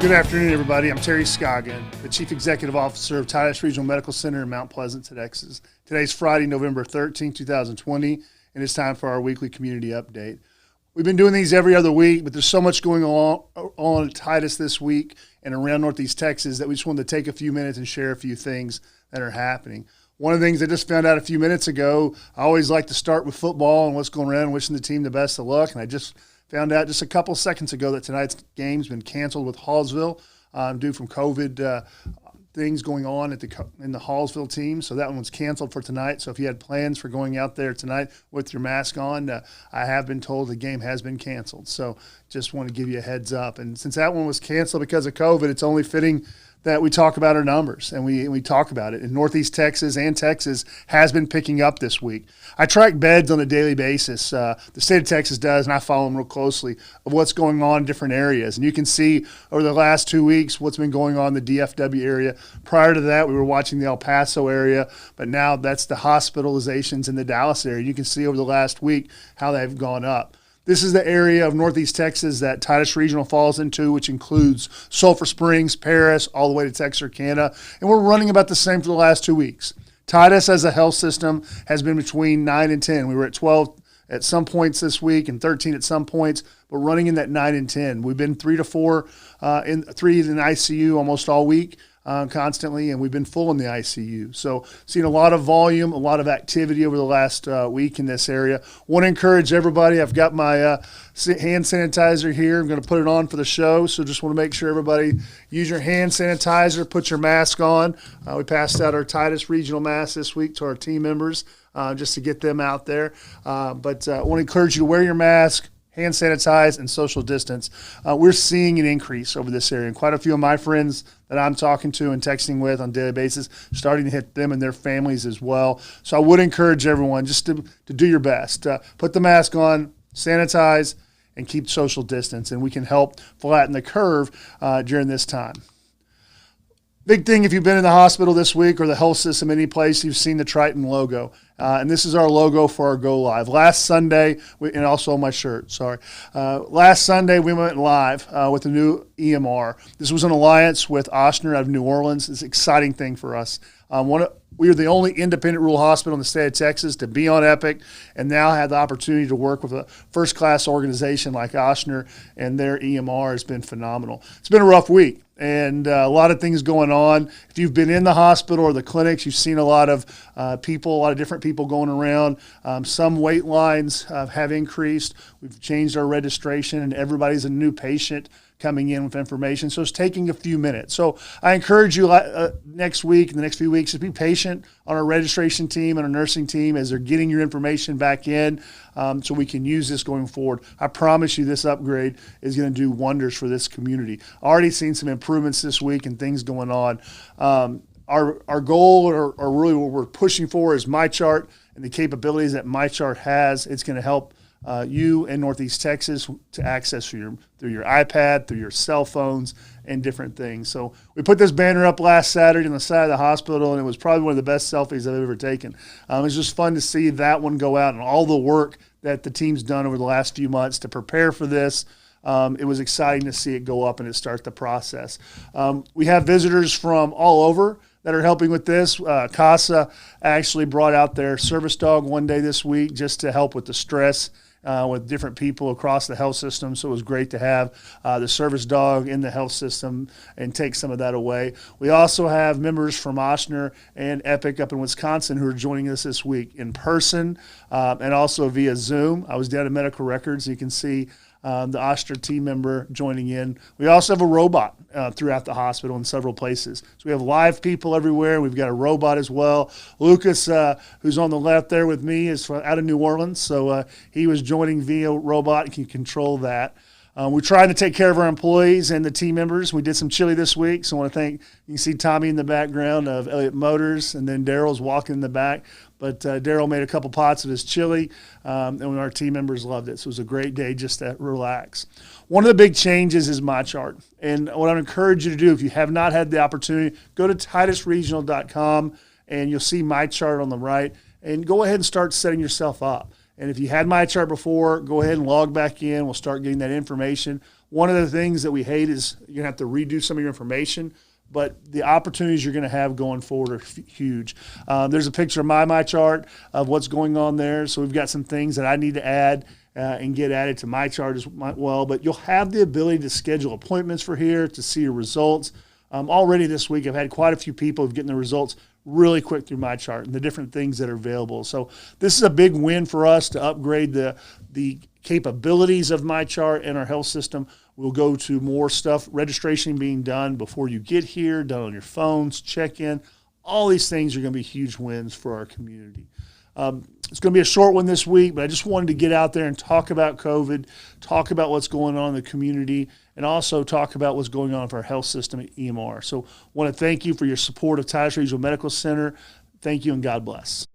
Good afternoon, everybody. I'm Terry Scoggin, the Chief Executive Officer of Titus Regional Medical Center in Mount Pleasant, Texas. Today's Friday, November 13, 2020, and it's time for our weekly community update. We've been doing these every other week, but there's so much going on at Titus this week and around Northeast Texas that we just wanted to take a few minutes and share a few things that are happening. One of the things I just found out a few minutes ago, I always like to start with football and what's going around, wishing the team the best of luck, and I just found out just a couple seconds ago that tonight's game's been canceled with Hallsville due from COVID things going on in the Hallsville team. So that one was canceled for tonight. So if you had plans for going out there tonight with your mask on, I have been told the game has been canceled. So just want to give you a heads up. And since that one was canceled because of COVID, it's only fitting that we talk about our numbers, and we talk about it. And Northeast Texas and Texas has been picking up this week. I track beds on a daily basis. The state of Texas does, and I follow them real closely, of what's going on in different areas. And you can see over the last 2 weeks what's been going on in the DFW area. Prior to that, we were watching the El Paso area, but now that's the hospitalizations in the Dallas area. You can see over the last week how they've gone up. This is the area of Northeast Texas that Titus Regional falls into, which includes Sulphur Springs, Paris, all the way to Texarkana. And we're running about the same for the last 2 weeks. Titus as a health system has been between 9 and 10. We were at 12 at some points this week and 13 at some points, but running in that 9 and 10. We've been 3 to 4, three in ICU almost all week. Constantly, and we've been full in the ICU. So seen a lot of volume, a lot of activity over the last week in this area. Want to encourage everybody. I've got my hand sanitizer here. I'm going to put it on for the show, so just want to make sure everybody use your hand sanitizer, put your mask on. We passed out our Titus Regional mask this week to our team members just to get them out there. But I want to encourage you to wear your mask, hand sanitize, and social distance. We're seeing an increase over this area. And quite a few of my friends that I'm talking to and texting with on a daily basis, starting to hit them and their families as well. So I would encourage everyone just to do your best. Put the mask on, sanitize, and keep social distance. And we can help flatten the curve during this time. Big thing, if you've been in the hospital this week or the health system, any place, you've seen the Triton logo. And this is our logo for our Go Live. Last Sunday, and also on my shirt, last Sunday we went live with the new EMR. This was an alliance with Ochsner out of New Orleans. It's an exciting thing for us. We are the only independent rural hospital in the state of Texas to be on Epic and now have the opportunity to work with a first-class organization like Ochsner, and their EMR has been phenomenal. It's been a rough week and a lot of things going on. If you've been in the hospital or the clinics, you've seen a lot of people, a lot of different people going around. Some wait lines have increased. We've changed our registration, and everybody's a new patient coming in with information. So it's taking a few minutes. So I encourage you next week and the next few weeks to be patient on our registration team and our nursing team as they're getting your information back in so we can use this going forward. I promise you this upgrade is going to do wonders for this community. Already seen some improvements this week and things going on. Our goal or really what we're pushing for is MyChart and the capabilities that MyChart has. It's going to help you in Northeast Texas to access through your iPad, through your cell phones, and different things. So we put this banner up last Saturday on the side of the hospital, and it was probably one of the best selfies I've ever taken. It was just fun to see that one go out and all the work that the team's done over the last few months to prepare for this. It was exciting to see it go up and it start the process. We have visitors from all over that are helping with this. CASA actually brought out their service dog one day this week just to help with the stress with different people across the health system. So it was great to have the service dog in the health system and take some of that away. We also have members from Ochsner and Epic up in Wisconsin who are joining us this week in person and also via Zoom. I was down at Medical Records. You can see the Ochsner team member joining in. We also have a robot throughout the hospital in several places. So we have live people everywhere. We've got a robot as well. Lucas, who's on the left there with me, is out of New Orleans. So he was joining via robot and can control that. We're trying to take care of our employees and the team members. We did some chili this week, so I want to thank, you can see Tommy in the background of Elliott Motors, and then Daryl's walking in the back. But Daryl made a couple pots of his chili, and our team members loved it. So it was a great day just to relax. One of the big changes is MyChart. And what I encourage you to do, if you have not had the opportunity, go to titusregional.com, and you'll see MyChart on the right. And go ahead and start setting yourself up. And if you had MyChart before, go ahead and log back in. We'll start getting that information. One of the things that we hate is you're going to have to redo some of your information, but the opportunities you're going to have going forward are huge. There's a picture of MyChart of what's going on there. So we've got some things that I need to add and get added to MyChart as well. But you'll have the ability to schedule appointments for here to see your results. Already this week, I've had quite a few people who've getting the results really quick through MyChart and the different things that are available. So this is a big win for us to upgrade the capabilities of MyChart and our health system. We'll go to more stuff, registration being done before you get here, done on your phones, check-in. All these things are going to be huge wins for our community. It's going to be a short one this week, but I just wanted to get out there and talk about COVID, talk about what's going on in the community, and also talk about what's going on for our health system at EMR. So I want to thank you for your support of Titus Regional Medical Center. Thank you, and God bless.